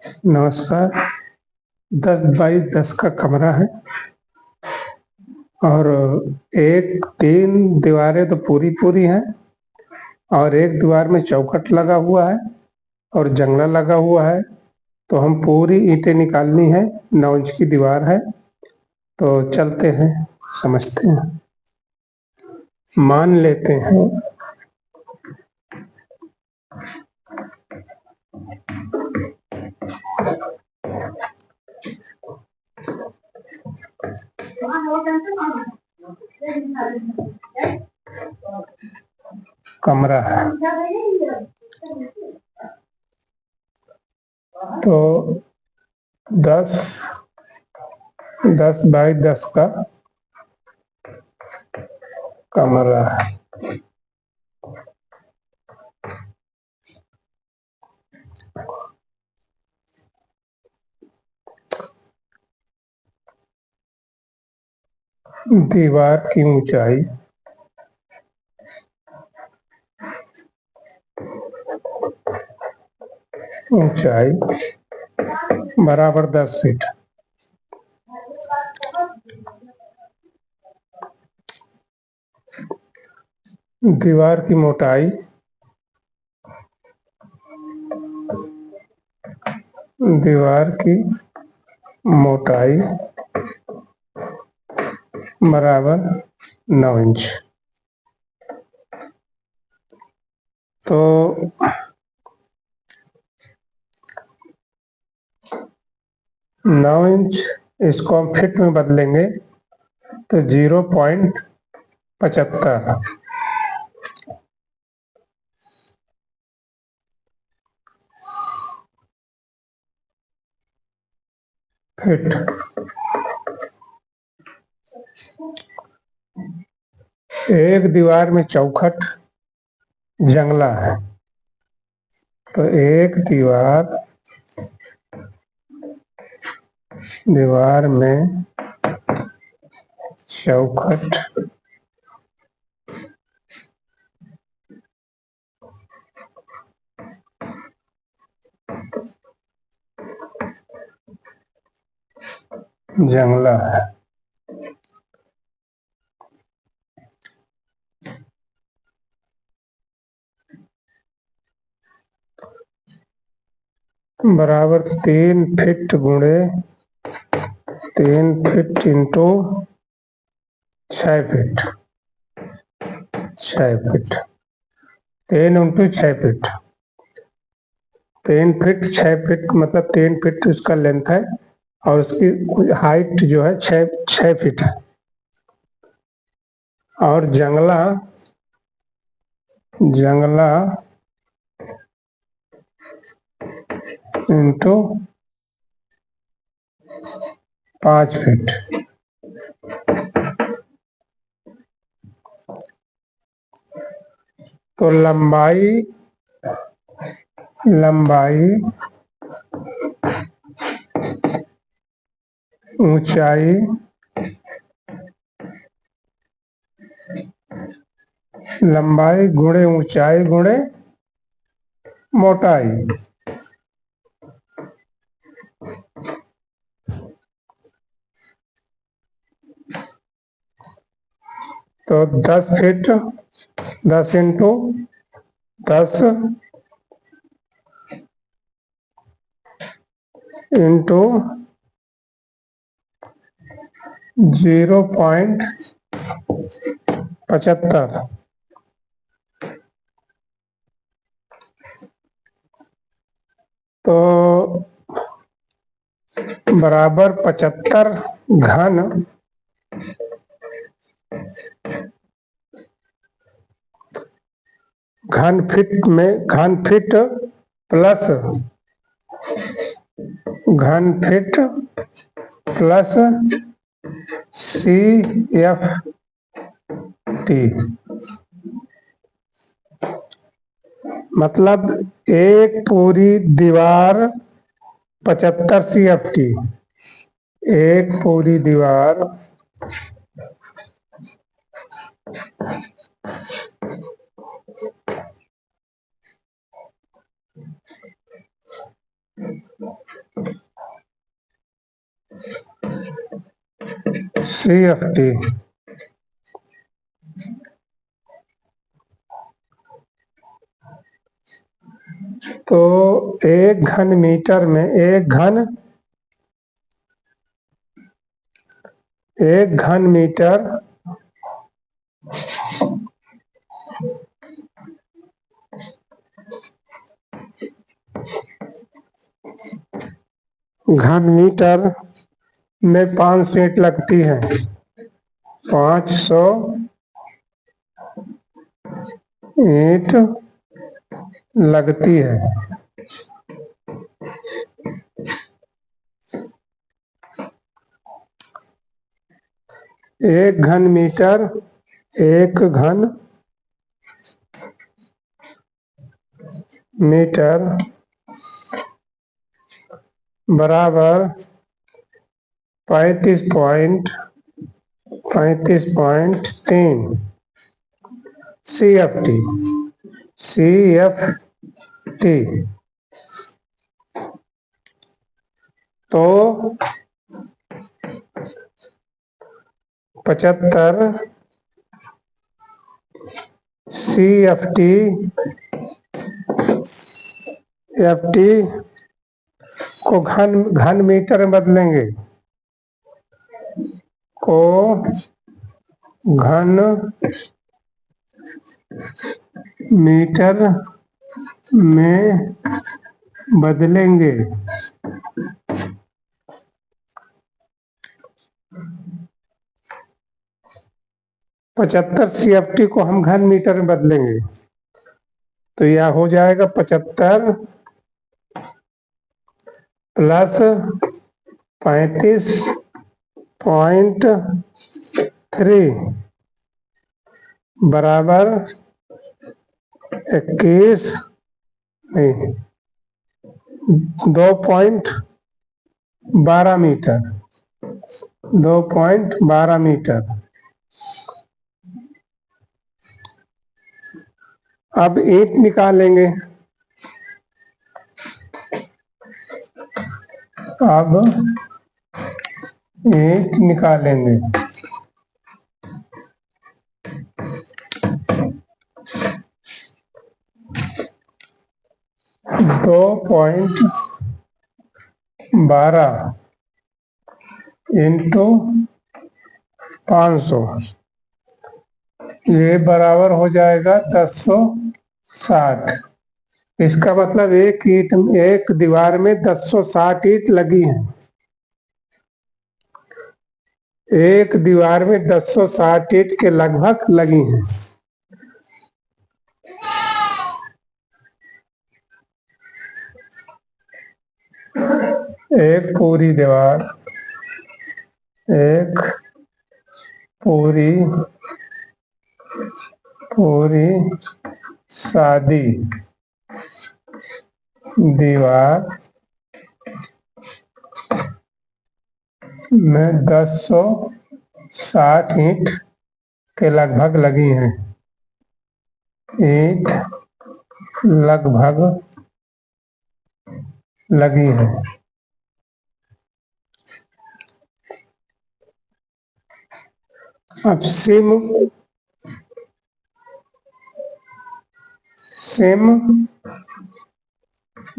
नमस्कार। 10 बाई 10 का कमरा है और एक तीन दीवारें तो पूरी पूरी हैं और एक दीवार में चौखट लगा हुआ है और जंगला लगा हुआ है। तो हम पूरी ईंटें निकालनी है। 9 इंच की दीवार है। तो चलते हैं, समझते हैं, मान लेते हैं। कमरा है तो 10 10 बाई 10 का कमरा है। दीवार की ऊंचाई ऊंचाई बराबर 10 फीट। दीवार की मोटाई दीवार की मोटाई बराबर 9 इंच। तो 9 इंच इसको हम फीट में बदलेंगे तो 0.75 फीट। एक दीवार में चौखट जंगला है तो एक दीवार में चौखट जंगला है। बराबर 3 फीट गुणे 3 feet into 6 feet. 6 feet 3 into 6 feet. 3 feet 6 feet मतलब 3 फीट उसका लेंथ है और उसकी हाइट जो है 6 फीट है। और जंगला इंटू 5 फीट। तो लंबाई ऊंचाई लंबाई गुणे ऊंचाई गुणे मोटाई। तो 10 फीट 10 इंटू 10 इंटू 0.75 तो बराबर 75 घन फीट प्लस CFT मतलब एक पूरी दीवार 75 CFT। एक पूरी दीवार CFT। तो एक घन मीटर में एक घन मीटर में 500 ईंट लगती है। 500 ईंट लगती है। एक घन मीटर बराबर 35.3 CFT। तो 75 CFT को घन मीटर में बदलेंगे, को घन मीटर में बदलेंगे। 75 CFT को हम घन मीटर में बदलेंगे तो यह हो जाएगा 75 प्लस 35.3 बराबर 2.12 मीटर। 2.12 मीटर। अब ईंट निकालेंगे। अब ईंट निकालेंगे। दो पॉइंट 12 इंटू 500 ये बराबर हो जाएगा 1060। इसका मतलब एक दीवार में 1060 ईंट लगी हैं। एक दीवार में 1060 ईंट के लगभग लगी हैं। एक पूरी सादी दीवार में 1060 ईंट के लगभग लगी हैं। ईंट लगभग लगी हैं। अब सिम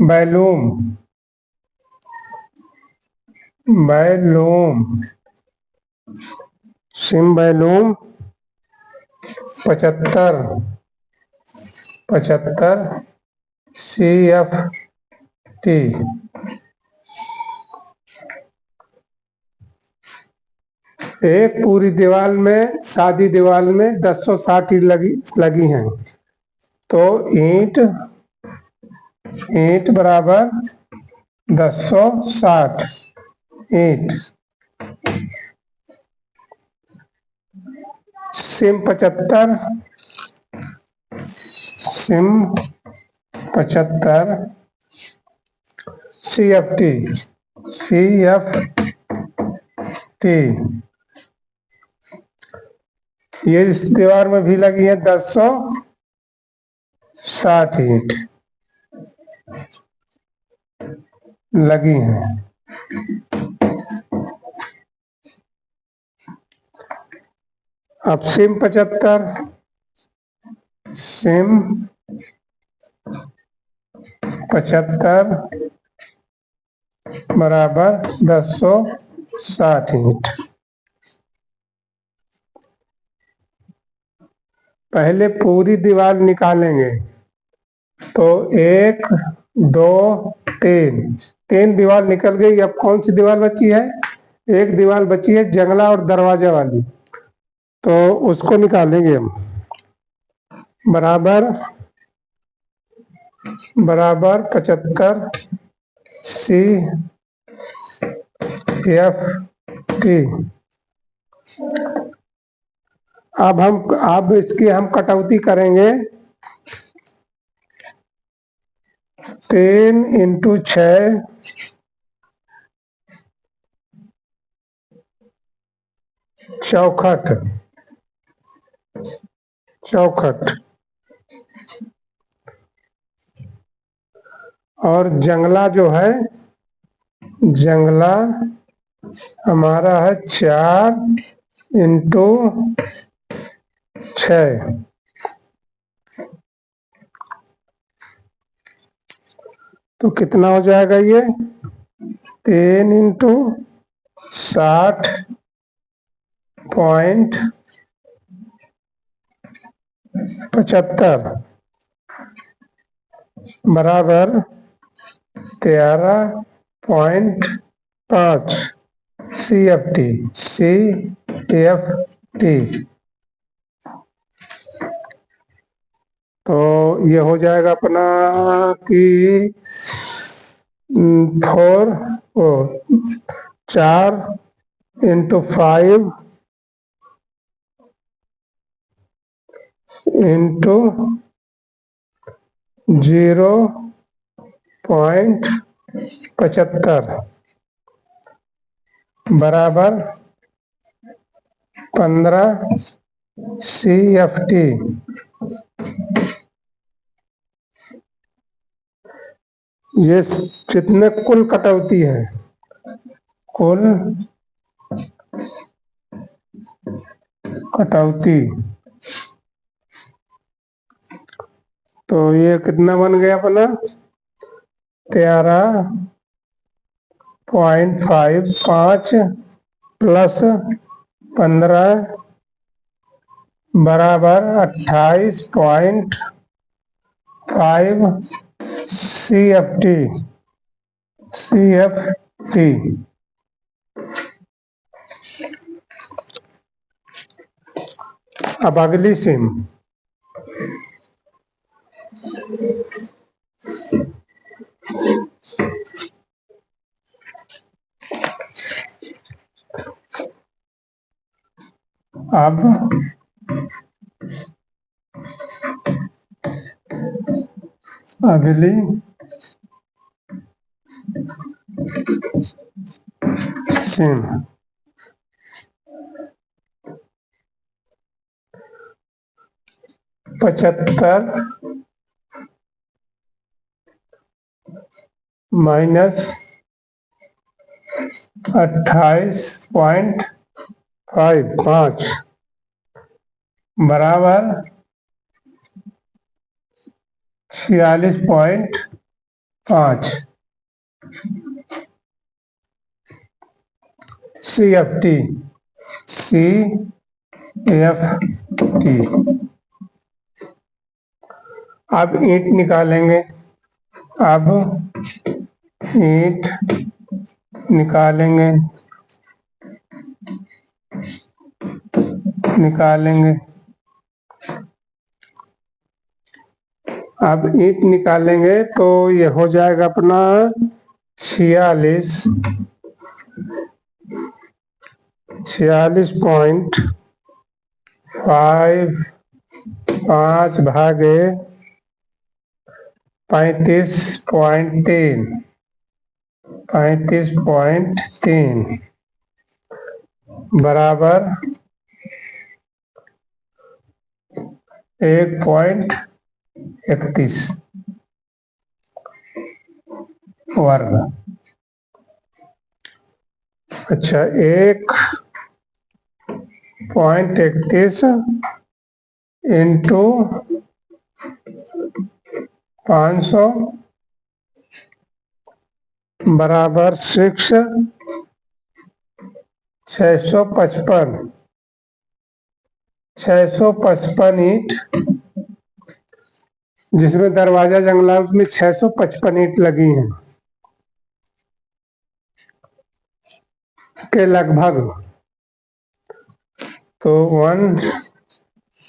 वैल्यूम 75 CFT। एक पूरी दीवार में सादी दीवार में 1060 ईंट लगी हैं। तो ईंट बराबर 1060 ईंट। सिम 75 CFT ये इस दीवार में भी लगी है 1060 ईंट। लगी हैं। अब सिम 75 बराबर 1060 यूनिट। पहले पूरी दीवार निकालेंगे तो 1 2 3 दीवार निकल गई। अब कौन सी दीवार बची है? एक दीवार बची है जंगला और दरवाजा वाली, तो उसको निकालेंगे हम। बराबर 75 CFT। अब इसकी हम कटौती करेंगे। 3 × 6 64 और जंगला जो है, जंगला हमारा है 4 × 6। तो कितना हो जाएगा ये? 3 × 60.75 बराबर 13.5 CFT। तो ये हो जाएगा अपना कि 4 × 5 × 0.75 बराबर 15 CFT। ये कितने कुल कटौती है? कुल कटौती तो ये कितना बन गया अपना? 13.55 प्लस 15 बराबर 28.5 CFT। अब अगली सिम। अब अगली सिम। 75 माइनस 28.5 बराबर 46.5 CFT। अब ईंट निकालेंगे। अब ईंट निकालेंगे। अब ईंट निकालेंगे तो ये हो जाएगा अपना 46.5 भागे 35.3 बराबर 1.31 वर्ग। अच्छा 1.31 इंटू 500 बराबर 655 ईंट, जिसमें दरवाजा जंगला उसमें 655 ईंट लगी हैं के लगभग। तो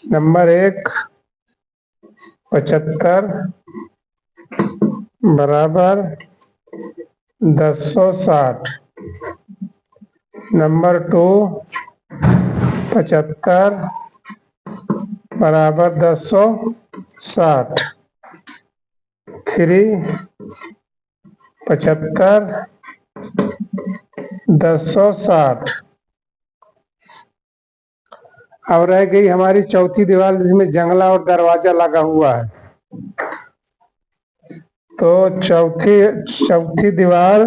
नंबर 1 75 बराबर 1060, नंबर 2 75 बराबर 1060, 3 75 1060। अब रह गई हमारी चौथी दीवार जिसमें जंगला और दरवाजा लगा हुआ है। तो चौथी दीवार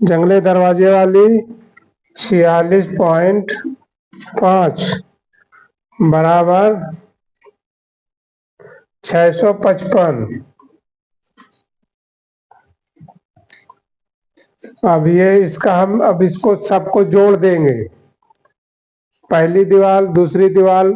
जंगले दरवाजे वाली 46.5 बराबर 655। अब हम इसको सबको जोड़ देंगे। पहली दीवार, दूसरी दीवार,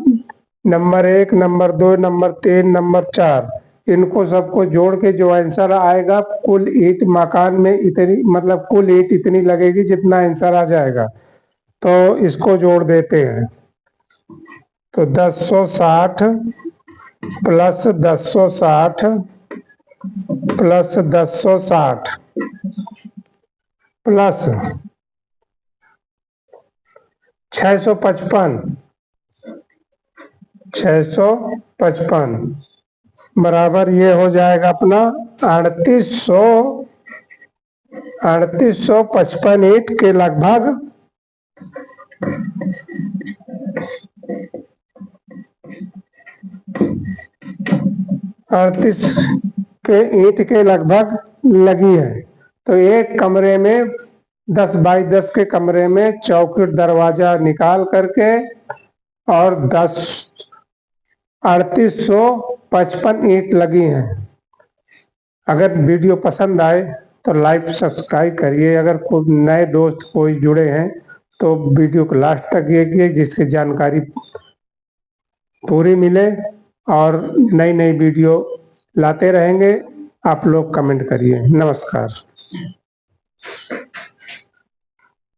नंबर 1, नंबर 2, नंबर 3, नंबर 4, इनको सबको जोड़ के जो आंसर आएगा कुल ईंट मकान में इतनी, मतलब कुल ईंट इतनी लगेगी जितना आंसर आ जाएगा। तो इसको जोड़ देते हैं। तो 1060 प्लस 1060 प्लस 1060 प्लस 655 बराबर ये हो जाएगा अपना 3855 ईंट के लगभग। 38 के ईंट के लगभग लगी है। तो एक कमरे में 10 बाई 10 के कमरे में चौखट दरवाजा निकाल करके और 3855 ईंट लगी हैं। अगर वीडियो पसंद आए तो लाइक सब्सक्राइब करिए। अगर कोई नए दोस्त कोई जुड़े हैं तो वीडियो को लास्ट तक देखिए, जिससे जानकारी पूरी मिले। और नई नई वीडियो लाते रहेंगे। आप लोग कमेंट करिए। नमस्कार।